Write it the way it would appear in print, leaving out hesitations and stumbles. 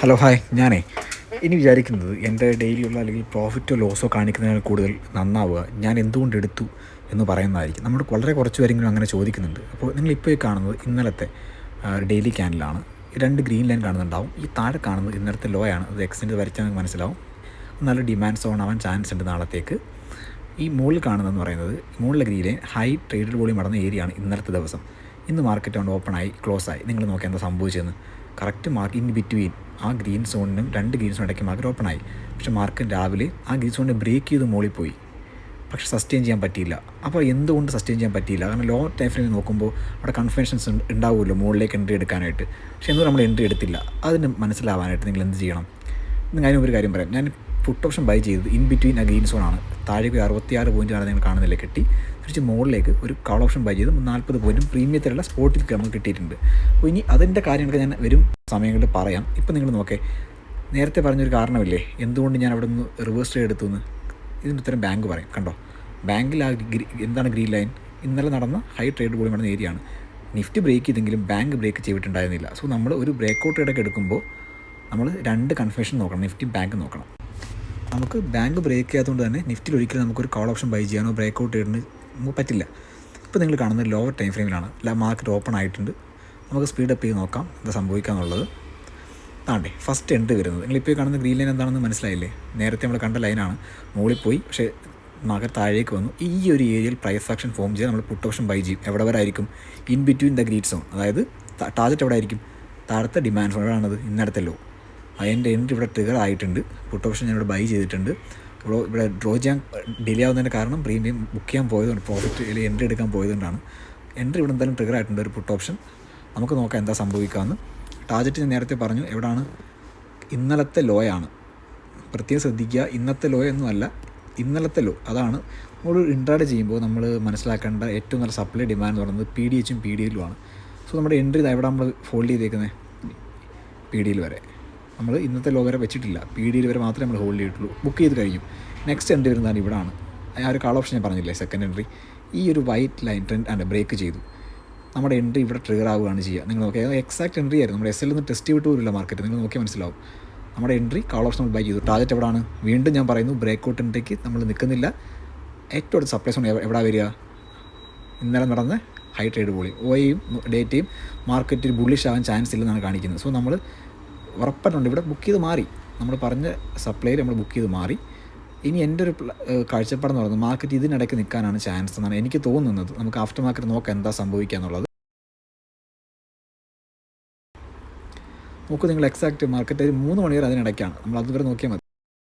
Hello hi ഇനി വിചാരിക്കുന്നത് എൻ്റെ ഡെയിലിയുള്ള അല്ലെങ്കിൽ പ്രോഫിറ്റോ ലോസോ കാണിക്കുന്നതിനാൽ കൂടുതൽ നന്നാവുക ഞാൻ എന്തുകൊണ്ട് എടുത്തു എന്ന് പറയുന്നതായിരിക്കും. നമ്മൾ വളരെ കുറച്ച് പേരെങ്കിലും അങ്ങനെ ചോദിക്കുന്നുണ്ട്. അപ്പോൾ നിങ്ങളിപ്പോൾ ഈ കാണുന്നത് ഇന്നലത്തെ ഡെയിലി ക്യാൻഡിലാണ്. രണ്ട് ഗ്രീൻ ലൈൻ കാണുന്നുണ്ടാവും. ഈ താഴെ കാണുന്നത് ഇന്നലത്തെ ലോ ആണ്. അത് എക്സ്റ്റെൻഡ് വരച്ചാൽ നമുക്ക് മനസ്സിലാവും. നല്ല ഡിമാൻഡ് സോൺ ആവാൻ ചാൻസ് ഉണ്ട് നാളത്തേക്ക്. ഈ മുകളിൽ കാണുന്നതെന്ന് പറയുന്നത് മുകളിലെ green line high traded volume നടന്ന ഏരിയയാണ് ഇന്നലത്തെ ദിവസം. ഇന്ന് മാർക്കറ്റ് കൊണ്ട് ഓപ്പണായി ക്ലോസായി. നിങ്ങൾ നോക്കിയാൽ എന്താ സംഭവിച്ചതെന്ന്. കറക്റ്റ് മാർക്ക് ഇൻ ബിറ്റ്വീൻ ആ ഗ്രീൻ സോണിനും രണ്ട് ഗ്രീൻ സോൺ ഇടയ്ക്ക് മാർക്കറ്റ് ഓപ്പണായി. പക്ഷേ മാർക്കറ്റ് രാവിലെ ആ ഗ്രീൻ സോണിനെ ബ്രേക്ക് ചെയ്ത് മുകളിൽ പോയി. പക്ഷേ സസ്റ്റെയിൻ ചെയ്യാൻ പറ്റിയില്ല. അപ്പോൾ എന്തുകൊണ്ട് സസ്റ്റെയിൻ ചെയ്യാൻ പറ്റിയില്ല? കാരണം ലോ ടൈം ഫ്രെയിമിൽ നോക്കുമ്പോൾ അവിടെ കൺഫെഷൻസ് ഉണ്ടാവുമല്ലോ മുകളിലേക്ക് എൻട്രി എടുക്കാനായിട്ട്. പക്ഷേ എന്തുകൊണ്ട് നമ്മൾ എൻട്രി എടുത്തില്ല? അതിന് മനസ്സിലാവാനായിട്ട് നിങ്ങൾ എന്ത് ചെയ്യണം? നിങ്ങൾ അതിന് ഒരു കാര്യം പറയാം. ഞാൻ പുട്ട് ഓപ്ഷൻ ബൈ ചെയ്തത് ഇൻ ബിറ്റ്വീൻ ആ ഗ്രീൻ സോണാണ്. താഴേക്ക് 66 പോയിൻറ്റാണ് നിങ്ങൾ കാണുന്നില്ല കിട്ടി. തിരിച്ച് മുകളിലേക്ക് ഒരു കാൾ ഓപ്ഷൻ ബൈ ചെയ്ത് 40 പോയിൻറ്റും പ്രീമിയത്തിലുള്ള സ്പോട്ടിൽ നമുക്ക് കിട്ടിയിട്ടുണ്ട്. അപ്പോൾ ഇനി അതിൻ്റെ കാര്യങ്ങളൊക്കെ ഞാൻ വരും സമയങ്ങളിൽ പറയാം. ഇപ്പം നിങ്ങൾ നോക്കേ, നേരത്തെ പറഞ്ഞൊരു കാരണമില്ലേ എന്തുകൊണ്ട് ഞാൻ അവിടെ നിന്ന് റിവേഴ്സ് ട്രേഡ് എടുത്തു എന്ന്. ഇതിൻ്റെ ഉത്തരം ബാങ്ക് പറയും. കണ്ടോ, ബാങ്കിൽ ആ എന്താണ് ഗ്രീൻ ലൈൻ? ഇന്നലെ നടന്ന ഹൈ ട്രേഡ് വോളിയം നടന്ന ഏരിയയാണ്. നിഫ്റ്റി ബ്രേക്ക് ചെയ്തെങ്കിലും ബാങ്ക് ബ്രേക്ക് ചെയ്തിട്ടുണ്ടായിരുന്നില്ല. സോ നമ്മൾ ഒരു ബ്രേക്കൗട്ട് ട്രേഡൊക്കെ എടുക്കുമ്പോൾ നമ്മൾ രണ്ട് കൺഫർമേഷൻ നോക്കണം, നിഫ്റ്റി ബാങ്ക് നോക്കണം. നമുക്ക് ബാങ്ക് ബ്രേക്ക് ചെയ്യാത്തതുകൊണ്ട് തന്നെ നിഫ്റ്റിയിൽ ഒരിക്കലും നമുക്കൊരു കോൾ ഓപ്ഷൻ ബൈ ചെയ്യാനോ ബ്രേക്കൗട്ട് ട്രേഡിന് നമുക്ക് പറ്റില്ല. ഇപ്പോൾ നിങ്ങൾ കാണുന്നത് ലോവർ ടൈം ഫ്രെയിമിലാണ്. മാർക്കറ്റ് ഓപ്പൺ ആയിട്ടുണ്ട്. നമുക്ക് സ്പീഡ് അപ്പ് ചെയ്ത് നോക്കാം എന്താ സംഭവിക്കാന്നുള്ളത്. ആണ്ടേ ഫസ്റ്റ് എൻട്രി വരുന്നത് നിങ്ങളിപ്പോൾ കാണുന്ന ഗ്രീൻ ലൈൻ എന്താണെന്ന് മനസ്സിലായില്ലേ? നേരത്തെ നമ്മൾ കണ്ട ലൈനാണ്. മുകളിൽ പോയി പക്ഷേ മാർക്കറ്റ് താഴേക്ക് വന്നു. ഈ ഒരു ഏരിയയിൽ പ്രൈസ് ആക്ഷൻ ഫോം ചെയ്ത് നമ്മൾ പുട്ട് ഓപ്ഷൻ ബൈ ചെയ്യും. എവിടെ വരെ ആയിരിക്കും? In between the green zone. അതായത് ടാർഗറ്റ് എവിടെ ആയിരിക്കും? താഴത്തെ ഡിമാൻഡ് സോൺ എവിടെയാണത്? ഇന്നടത്തെ ലോ. അതിൻ്റെ എൻട്രി ഇവിടെ ട്രിഗർ ആയിട്ടുണ്ട്. പുട്ട് ഓപ്ഷൻ ഞാനിവിടെ ബൈ ചെയ്തിട്ടുണ്ട്. ഇവിടെ ഡ്രോ ചെയ്യാൻ ഡിലേ ആവുന്നതിൻ്റെ കാരണം പ്രീമിയം ബുക്ക് ചെയ്യാൻ പോയതുകൊണ്ട്, പ്രോഫിറ്റ് അല്ലെങ്കിൽ എൻട്രി എടുക്കാൻ പോയതുകൊണ്ടാണ്. എൻട്രി ഇവിടെ എന്തായാലും ട്രിഗർ ആയിട്ടുണ്ട് ഒരു പുട്ട് ഓപ്ഷൻ. നമുക്ക് നോക്കാം എന്താ സംഭവിക്കാമെന്ന്. ടാർഗറ്റ് ഞാൻ നേരത്തെ പറഞ്ഞു എവിടെയാണ്? ഇന്നലത്തെ ലോയാണ്. പ്രത്യേകം ശ്രദ്ധിക്കുക, ഇന്നത്തെ ലോ ഒന്നുമല്ല, ഇന്നലത്തെ ലോ. അതാണ് നമ്മൾ ഇൻട്രാഡേ ചെയ്യുമ്പോൾ നമ്മൾ മനസ്സിലാക്കേണ്ട ഏറ്റവും നല്ല സപ്ലൈ ഡിമാൻഡ് എന്ന് പറയുന്നത് പി ഡി എച്ചും പി ഡി എല്ലുമാണ്. സോ നമ്മുടെ എൻട്രി എവിടെ നമ്മൾ ഹോൾഡ് ചെയ്തേക്കുന്നത്? പി ഡി എൽ വരെ. നമ്മൾ ഇന്നത്തെ ലോ വരെ വെച്ചിട്ടില്ല, പി ഡി എൽ വരെ മാത്രമേ നമ്മൾ ഹോൾഡ് ചെയ്തിട്ടുള്ളൂ. ബുക്ക് ചെയ്ത് കഴിഞ്ഞു. നെക്സ്റ്റ് എൻട്രി വരുന്നതാണ് ഇവിടെയാണ്. ആ ഒരു കാൾ ഓപ്ഷൻ ഞാൻ പറഞ്ഞില്ലേ, സെക്കൻഡ് എൻട്രി. ഈ ഒരു വൈറ്റ് ലൈൻ ട്രെൻഡ് ബ്രേക്ക് ചെയ്തു. നമ്മുടെ എൻട്രി ഇവിടെ ട്രിഗർ ആവുകയാണ് ചെയ്യുക. നിങ്ങൾ നോക്കിയാൽ എക്സാക്ട് എൻട്രി ആയിരുന്നു. നമ്മുടെ എസ് എൽ നിന്ന് ടെസ്റ്റ് ചെയ്തിട്ട് പോലില്ല മാർക്കറ്റ്. നിങ്ങൾ നോക്കിയാൽ മനസ്സിലാവും. നമ്മുടെ എൻട്രി കാൾ ഓപ്ഷൻ നമ്മൾ ബൈ ചെയ്തു. ടാർഗറ്റ് എവിടെയാണ്? വീണ്ടും ഞാൻ പറയുന്നു, ബ്രേക്കൗട്ട് എൻട്രിക്ക് നമ്മൾ നിൽക്കുന്നില്ല. ഏറ്റവും അടുത്ത സപ്ലൈ സോൺ എവിടെ വരിക? ഇന്നലെ നടന്ന ഹൈ ട്രേഡ് വോളിയം. ഓയും ഡേറ്റയും മാർക്കറ്റിൽ ബുള്ളിഷ് ആവാൻ ചാൻസ് ഇല്ലെന്നാണ് കാണിക്കുന്നത്. സോ നമ്മൾ ഉറപ്പായിട്ടുണ്ട് ഇവിടെ ബുക്ക് ചെയ്ത് മാറി. നമ്മൾ പറഞ്ഞ സപ്ലൈയിൽ നമ്മൾ ബുക്ക് ചെയ്ത് മാറി. ഇനി എൻ്റെ ഒരു കാഴ്ചപ്പാടെന്ന് പറയുന്നത് മാർക്കറ്റ് ഇതിനിടയ്ക്ക് നിൽക്കാനാണ് ചാൻസ് എന്നാണ് എനിക്ക് തോന്നുന്നത്. നമുക്ക് ആഫ്റ്റർ മാർക്കറ്റ് നോക്കാം എന്താ സംഭവിക്കുക എന്നുള്ളത്. നോക്കൂ നിങ്ങൾ, എക്സാക്റ്റ് മാർക്കറ്റ് ഒരു 3 മണി വരെ അതിനിടയ്ക്കാണ്. നമ്മൾ അതുവരെ നോക്കിയാൽ മതി.